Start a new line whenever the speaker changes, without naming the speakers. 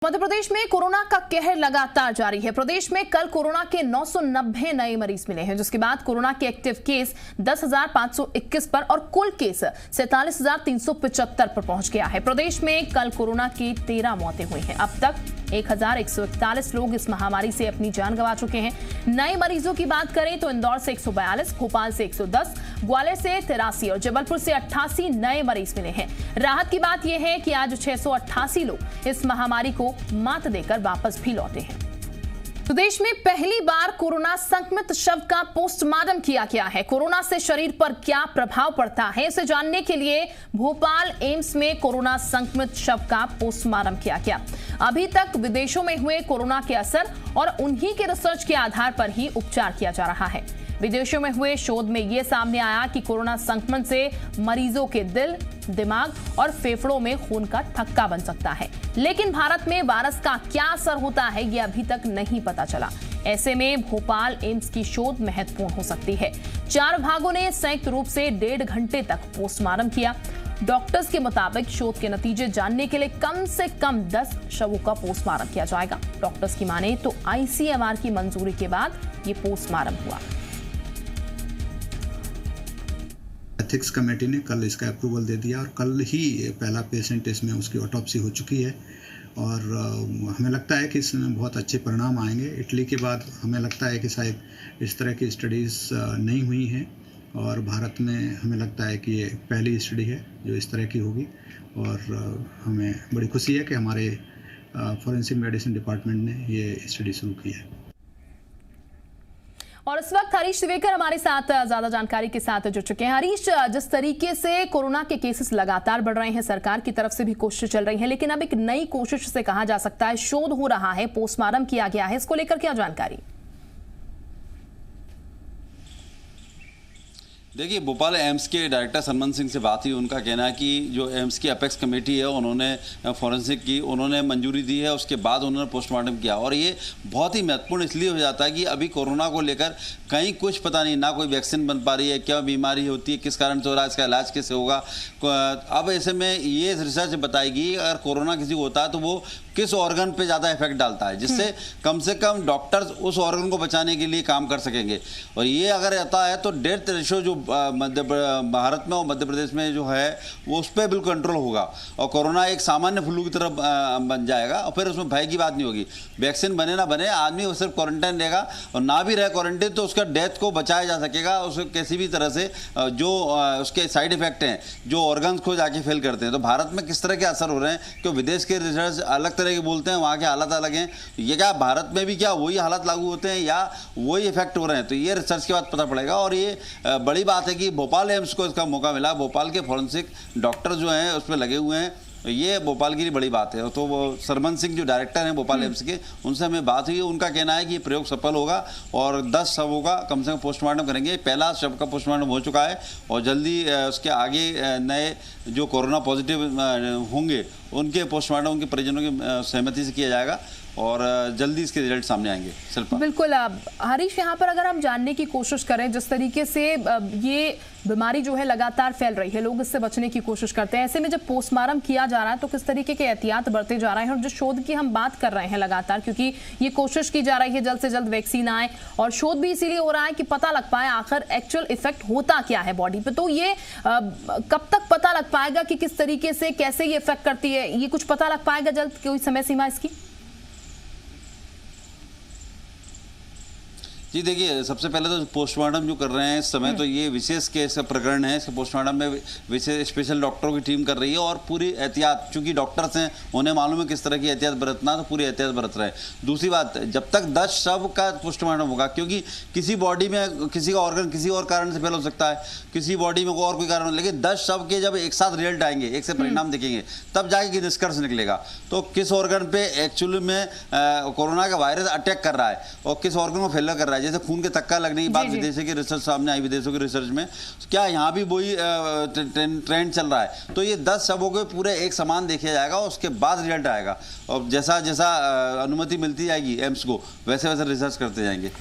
मध्य प्रदेश में कोरोना का कहर लगातार जारी है। प्रदेश में कल कोरोना के 990 नए मरीज मिले हैं, जिसके बाद कोरोना के एक्टिव केस 10,521 पर और कुल केस 47,375 पर पहुंच गया है। प्रदेश में कल कोरोना की 13 मौतें हुई हैं। अब तक 1,141 लोग इस महामारी से अपनी जान गंवा चुके हैं। नए मरीजों की बात करें तो इंदौर से 142, भोपाल से 110, ग्वालियर से 83 और जबलपुर से 88 नए मरीज मिले हैं। राहत की बात यह है कि आज 688 लोग इस महामारी को मात देकर वापस भी लौटे हैं। तो देश में पहली बार कोरोना संक्रमित शव का पोस्टमार्टम किया गया है। कोरोना से शरीर पर क्या प्रभाव पड़ता है, इसे जानने के लिए भोपाल एम्स में कोरोना संक्रमित शव का पोस्टमार्टम किया गया। अभी तक विदेशों में हुए कोरोना के असर और उन्हीं के रिसर्च के आधार पर ही उपचार किया जा रहा है। विदेशों में हुए शोध में यह सामने आया कि कोरोना संक्रमण से मरीजों के दिल, दिमाग और फेफड़ों में खून का थक्का बन सकता है, लेकिन भारत में वायरस का क्या असर होता है यह अभी तक नहीं पता चला। ऐसे में भोपाल एम्स की शोध महत्वपूर्ण हो सकती है। 4 विभागों ने संयुक्त रूप से 1.5 घंटे तक पोस्टमार्टम किया। डॉक्टर्स के मुताबिक शोध के नतीजे जानने के लिए कम से कम 10 शवों का पोस्टमार्टम किया जाएगा। डॉक्टर्स की माने तो ICMR की मंजूरी के बाद ये पोस्टमार्टम हुआ।
एथिक्स कमेटी ने कल इसका अप्रूवल दे दिया और कल ही पहला पेशेंट इसमें उसकी ऑटोप्सी हो चुकी है और हमें लगता है कि इसमें बहुत अच्छे परिणाम आएंगे। इटली के बाद हमें लगता है कि शायद इस तरह की स्टडीज़ नहीं हुई हैं और भारत में हमें लगता है कि ये पहली स्टडी है जो इस तरह की होगी और हमें बड़ी खुशी है कि हमारे फॉरेंसिक मेडिसिन डिपार्टमेंट ने ये स्टडी शुरू की है।
और इस वक्त हरीश शिवेकर हमारे साथ ज्यादा जानकारी के साथ जुड़ चुके हैं। हरीश, जिस तरीके से कोरोना के केसेस लगातार बढ़ रहे हैं, सरकार की तरफ से भी कोशिश चल रही है, लेकिन अब एक नई कोशिश से कहा जा सकता है शोध हो रहा है, पोस्टमार्टम किया गया है, इसको लेकर क्या जानकारी?
देखिए, भोपाल एम्स के डायरेक्टर सलमान सिंह से बात हुई। उनका कहना है कि जो एम्स की अपेक्स कमेटी है उन्होंने फॉरेंसिक की उन्होंने मंजूरी दी है, उसके बाद उन्होंने पोस्टमार्टम किया और ये बहुत ही महत्वपूर्ण इसलिए हो जाता है कि अभी कोरोना को लेकर कहीं कुछ पता नहीं, ना कोई वैक्सीन बन पा रही है, क्या बीमारी होती है, किस कारण से हो रहा है, इसका इलाज कैसे होगा। अब ऐसे में ये रिसर्च बताएगी अगर कोरोना किसी को होता है तो वो किस ऑर्गन पे ज़्यादा इफेक्ट डालता है, जिससे कम से कम डॉक्टर्स उस ऑर्गन को बचाने के लिए काम कर सकेंगे। और ये अगर आता है तो डेथ रेशो जो भारत में और मध्य प्रदेश में जो है वो उस पर बिल्कुल कंट्रोल होगा और कोरोना एक सामान्य फ्लू की तरह बन जाएगा और फिर उसमें भय की बात नहीं होगी। वैक्सीन बने ना बने, आदमी वो सिर्फ क्वारंटाइन रहेगा और ना भी रहे क्वारंटाइन तो उसका डेथ को बचाया जा सकेगा। उसे किसी भी तरह से जो उसके साइड इफेक्ट हैं, जो ऑर्गन्स को जाके फेल करते हैं। तो भारत में किस तरह के असर हो रहे हैं, क्योंकि विदेश के रिसर्च अलग तरह के बोलते हैं, वहाँ के हालात अलग हैं। ये क्या भारत में भी क्या वही हालात लागू होते हैं या वही इफेक्ट हो रहे हैं, तो ये रिसर्च के बाद पता पड़ेगा। और ये बड़ी बात है कि भोपाल एम्स को इसका मौका मिला। भोपाल के फॉरेंसिक डॉक्टर जो हैं उसमें लगे हुए हैं, ये भोपाल की बड़ी बात है। तो वो सरमन सिंह जो डायरेक्टर हैं भोपाल एम्स के, उनसे हमें बात हुई। उनका कहना है कि ये प्रयोग सफल होगा और 10 शवों का कम से कम पोस्टमार्टम करेंगे। पहला शव का पोस्टमार्टम हो चुका है और जल्दी उसके आगे नए जो कोरोना पॉजिटिव होंगे उनके पोस्टमार्टम उनके परिजनों की सहमति से किया जाएगा और जल्दी इसके रिजल्ट सामने आएंगे।
बिल्कुल हरीश, यहाँ पर अगर हम जानने की कोशिश करें जिस तरीके से ये बीमारी जो है लगातार फैल रही है, लोग इससे बचने की कोशिश करते हैं, ऐसे में जब पोस्टमार्टम किया जा रहा है तो किस तरीके के एहतियात बरते जा रहे हैं? और जो शोध की हम बात कर रहे हैं लगातार, क्योंकि ये कोशिश की जा रही है जल्द से जल्द वैक्सीन आए और शोध भी इसीलिए हो रहा है कि पता लग पाए आखिर एक्चुअल इफेक्ट होता क्या है बॉडी पे। तो ये कब तक पता लग पाएगा कि किस तरीके से कैसे ये इफेक्ट करती है? ये कुछ पता लग पाएगा जल्द, कोई समय सीमा इसकी?
जी देखिए, सबसे पहले तो पोस्टमार्टम जो कर रहे हैं इस समय, तो ये विशेष केस का प्रकरण है। इसके पोस्टमार्टम में विशेष स्पेशल डॉक्टरों की टीम कर रही है और पूरी एहतियात, चूंकि डॉक्टर्स हैं उन्हें मालूम है किस तरह की एहतियात बरतना, तो पूरी एहतियात बरत रहे हैं। दूसरी बात, जब तक 10 शव का पोस्टमार्टम होगा, क्योंकि किसी बॉडी में किसी का ऑर्गन किसी और कारण से फेल हो सकता है, किसी बॉडी में और कोई कारण, लेकिन 10 शव के जब एक साथ रिजल्ट आएंगे, एक से परिणाम दिखेंगे, तब जाके निष्कर्ष निकलेगा तो किस ऑर्गन पे एक्चुअली में कोरोना का वायरस अटैक कर रहा है और किस ऑर्गन को फेल कर रहा है। जैसे खून के तक्का लगने की बात विदेशी की रिसर्च सामने आई, विदेशों की रिसर्च में क्या यहाँ भी वही ट्रेंड चल रहा है। तो ये 10 शवों के पूरे एक समान देखा जाएगा और उसके बाद रिजल्ट आएगा और जैसा जैसा अनुमति मिलती जाएगी एम्स को, वैसे वैसे रिसर्च करते जाएंगे।